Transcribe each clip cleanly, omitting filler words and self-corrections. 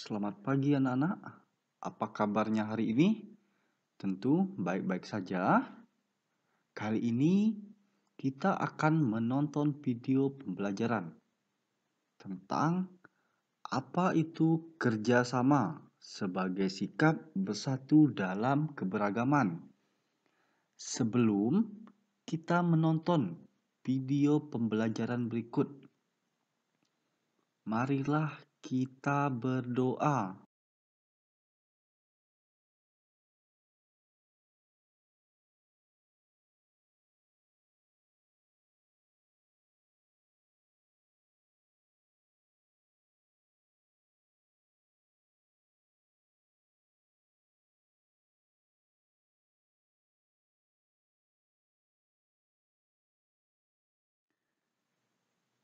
Selamat pagi anak-anak. Apa kabarnya hari ini? Tentu baik-baik saja. Kali ini kita akan menonton video pembelajaran tentang apa itu kerjasama sebagai sikap bersatu dalam keberagaman. Sebelum kita menonton video pembelajaran berikut, marilah kita berdoa.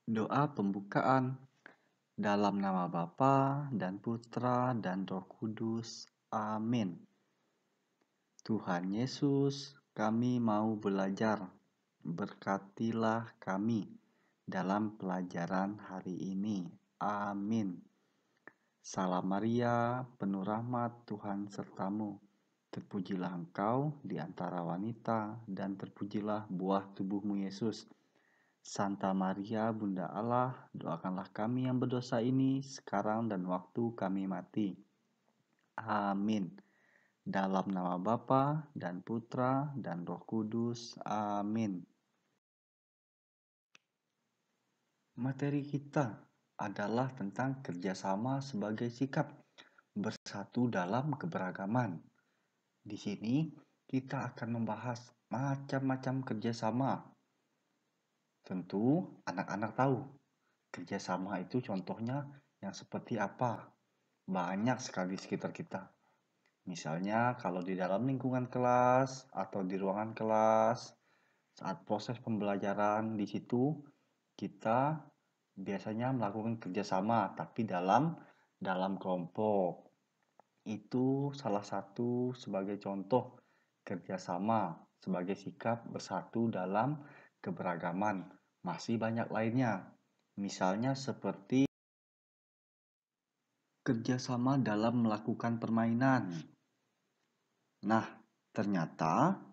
Doa pembukaan. Dalam nama Bapa dan Putra dan Roh Kudus. Amin. Tuhan Yesus, kami mau belajar. Berkatilah kami dalam pelajaran hari ini. Amin. Salam Maria, penuh rahmat, Tuhan sertamu. Terpujilah engkau di antara wanita, dan terpujilah buah tubuhmu Yesus. Santa Maria, Bunda Allah, doakanlah kami yang berdosa ini sekarang dan waktu kami mati. Amin. Dalam nama Bapa dan Putra dan Roh Kudus. Amin. Materi kita adalah tentang kerjasama sebagai sikap bersatu dalam keberagaman. Di sini kita akan membahas macam-macam kerjasama. Tentu anak-anak tahu kerjasama itu contohnya yang seperti apa. Banyak sekali di sekitar kita. Misalnya kalau di dalam lingkungan kelas atau di ruangan kelas, saat proses pembelajaran di situ kita biasanya melakukan kerjasama, tapi dalam kelompok. Itu salah satu sebagai contoh kerjasama sebagai sikap bersatu dalam keberagaman. Masih banyak lainnya. Misalnya seperti kerjasama dalam melakukan permainan. Nah, ternyata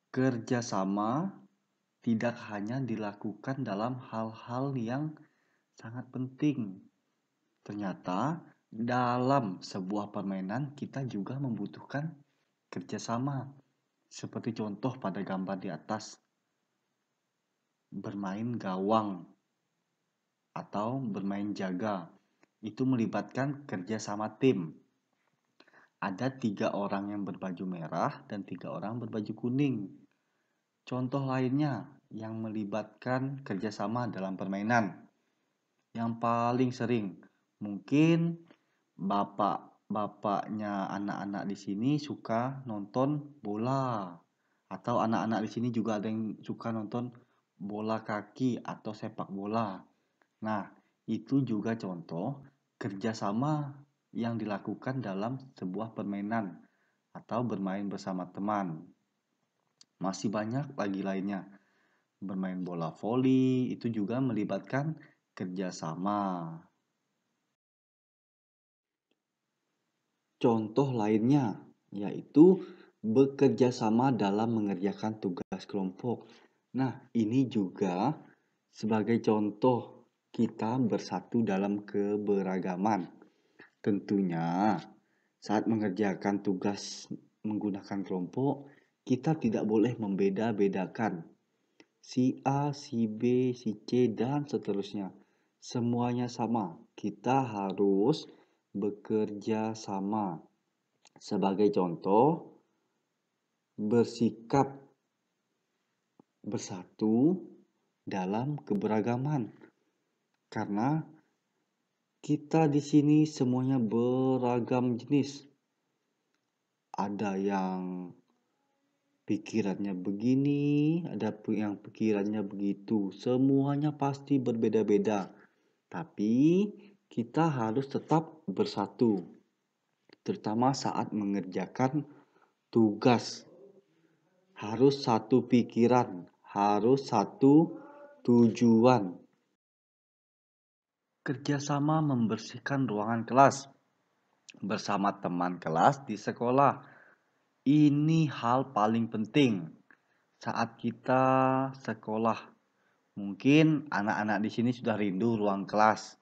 kerjasama tidak hanya dilakukan dalam hal-hal yang sangat penting. Ternyata dalam sebuah permainan kita juga membutuhkan kerjasama. Seperti contoh pada gambar di atas, bermain gawang atau bermain jaga. Itu melibatkan kerjasama tim. Ada 3 orang yang berbaju merah dan 3 orang berbaju kuning. Contoh lainnya yang melibatkan kerjasama dalam permainan. Yang paling sering, mungkin bapaknya anak-anak di sini suka nonton bola. Atau anak-anak di sini juga ada yang suka nonton bola kaki atau sepak bola. Nah, itu juga contoh kerjasama yang dilakukan dalam sebuah permainan atau bermain bersama teman. Masih banyak lagi lainnya. Bermain bola voli itu juga melibatkan kerjasama. Contoh lainnya yaitu bekerja sama dalam mengerjakan tugas kelompok. Nah, ini juga sebagai contoh kita bersatu dalam keberagaman. Tentunya saat mengerjakan tugas menggunakan kelompok, kita tidak boleh membeda-bedakan si A, si B, si C, dan seterusnya. Semuanya sama. Kita harus bekerja sama. Sebagai contoh, bersikap bersatu dalam keberagaman. Karena kita di sini semuanya beragam jenis. Ada yang pikirannya begini, ada yang pikirannya begitu. Semuanya pasti berbeda-beda. Tapi kita harus tetap bersatu. Terutama saat mengerjakan tugas. Harus satu pikiran, harus satu tujuan. Kerjasama membersihkan ruangan kelas. bersama teman kelas di sekolah. Ini hal paling penting saat kita sekolah. Mungkin anak-anak di sini sudah rindu ruang kelas.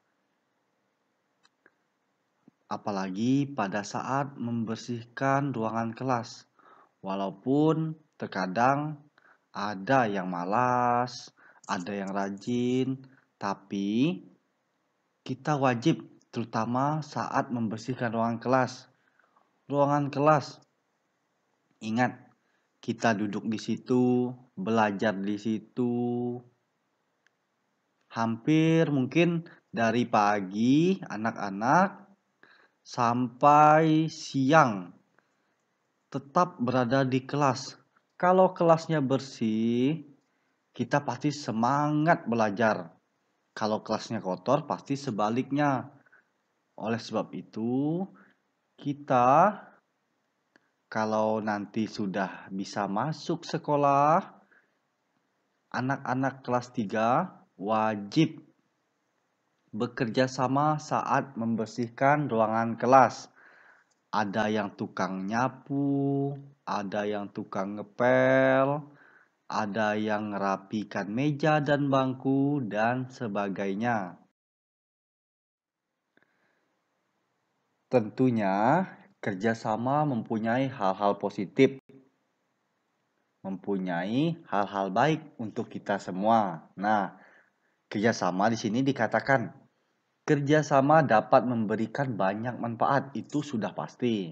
Apalagi pada saat membersihkan ruangan kelas. Walaupun terkadang ada yang malas, ada yang rajin, tapi kita wajib terutama saat membersihkan ruangan kelas. Ruangan kelas, ingat, kita duduk di situ, belajar di situ, hampir mungkin dari pagi anak-anak sampai siang tetap berada di kelas. Kalau kelasnya bersih, kita pasti semangat belajar. Kalau kelasnya kotor, pasti sebaliknya. Oleh sebab itu, kita kalau nanti sudah bisa masuk sekolah, anak-anak kelas 3 wajib bekerja sama saat membersihkan ruangan kelas. Ada yang tukang nyapu, ada yang tukang ngepel, ada yang merapikan meja dan bangku, dan sebagainya. Tentunya, kerjasama mempunyai hal-hal positif, mempunyai hal-hal baik untuk kita semua. Nah, kerjasama di sini dikatakan kerjasama dapat memberikan banyak manfaat, itu sudah pasti.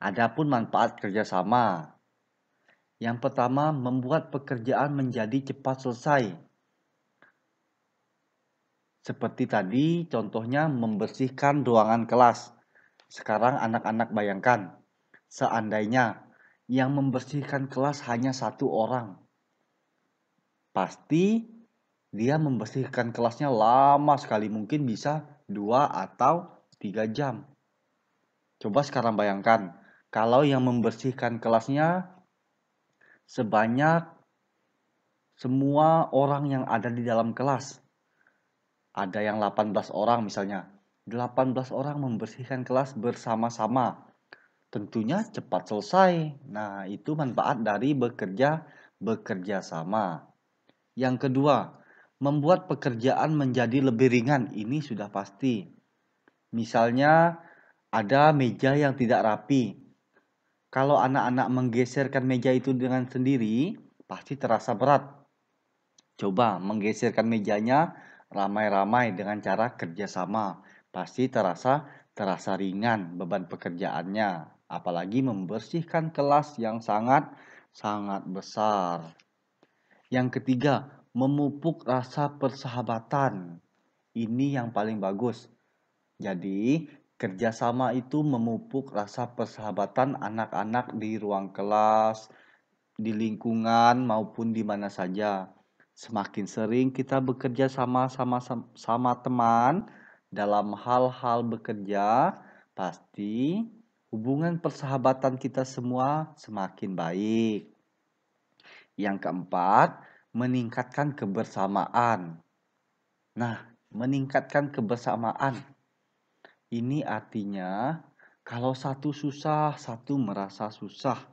Adapun manfaat kerjasama, yang pertama membuat pekerjaan menjadi cepat selesai. Seperti tadi contohnya membersihkan ruangan kelas. Sekarang anak-anak bayangkan, seandainya yang membersihkan kelas hanya satu orang, pasti dia membersihkan kelasnya lama sekali, mungkin bisa 2 atau 3 jam. Coba sekarang bayangkan, kalau yang membersihkan kelasnya sebanyak semua orang yang ada di dalam kelas. Ada yang 18 orang misalnya. 18 orang membersihkan kelas bersama-sama. Tentunya cepat selesai. Nah, itu manfaat dari bekerja sama. Yang kedua, membuat pekerjaan menjadi lebih ringan. Ini sudah pasti. Misalnya, ada meja yang tidak rapi. Kalau anak-anak menggeserkan meja itu dengan sendiri, pasti terasa berat. Coba menggeserkan mejanya ramai-ramai dengan cara kerjasama. Pasti terasa ringan beban pekerjaannya. Apalagi membersihkan kelas yang sangat besar. Yang ketiga, memupuk rasa persahabatan. Ini yang paling bagus. Jadi, kerjasama itu memupuk rasa persahabatan anak-anak di ruang kelas, di lingkungan maupun di mana saja. Semakin sering kita bekerja sama teman dalam hal-hal bekerja, pasti hubungan persahabatan kita semua semakin baik. Yang keempat, meningkatkan kebersamaan. Nah, meningkatkan kebersamaan ini artinya kalau satu susah, satu merasa susah.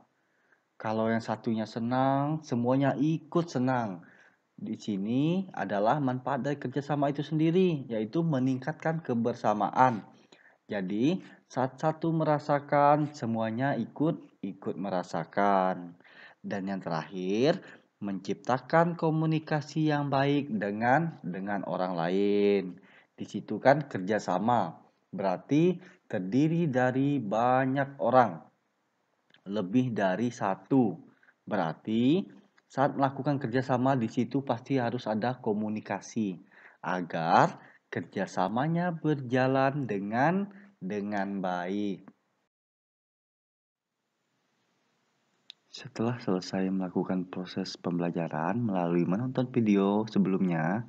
Kalau yang satunya senang, semuanya ikut senang. Di sini adalah manfaat dari kerjasama itu sendiri, yaitu meningkatkan kebersamaan. Jadi, saat satu merasakan, semuanya ikut merasakan. Dan yang terakhir, menciptakan komunikasi yang baik dengan orang lain. Di situ kan kerjasama, berarti terdiri dari banyak orang, lebih dari satu. Berarti saat melakukan kerjasama di situ pasti harus ada komunikasi agar kerjasamanya berjalan dengan baik. Setelah selesai melakukan proses pembelajaran melalui menonton video sebelumnya,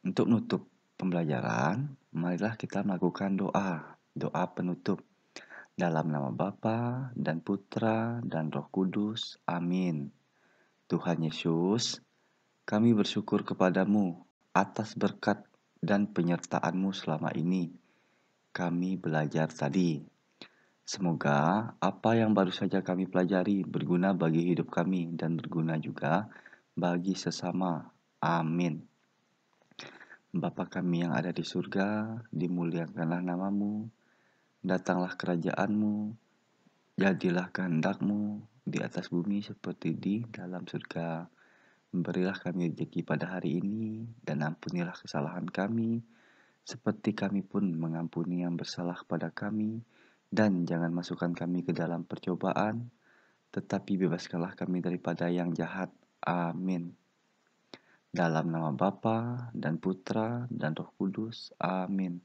untuk menutup pembelajaran, marilah kita melakukan doa penutup. Dalam nama Bapa dan Putra dan Roh Kudus. Amin. Tuhan Yesus, kami bersyukur kepadamu atas berkat dan penyertaan-Mu selama ini. kami belajar tadi. Semoga apa yang baru saja kami pelajari berguna bagi hidup kami dan berguna juga bagi sesama. Amin. Bapa kami yang ada di surga, dimuliakanlah namamu, datanglah kerajaanmu, jadilah kehendak-Mu di atas bumi seperti di dalam surga. Berilah kami rezeki pada hari ini, dan ampunilah kesalahan kami, seperti kami pun mengampuni yang bersalah kepada kami. Dan jangan masukkan kami ke dalam percobaan, tetapi bebaskanlah kami daripada yang jahat. Amin. Dalam nama Bapa dan Putra dan Roh Kudus. Amin.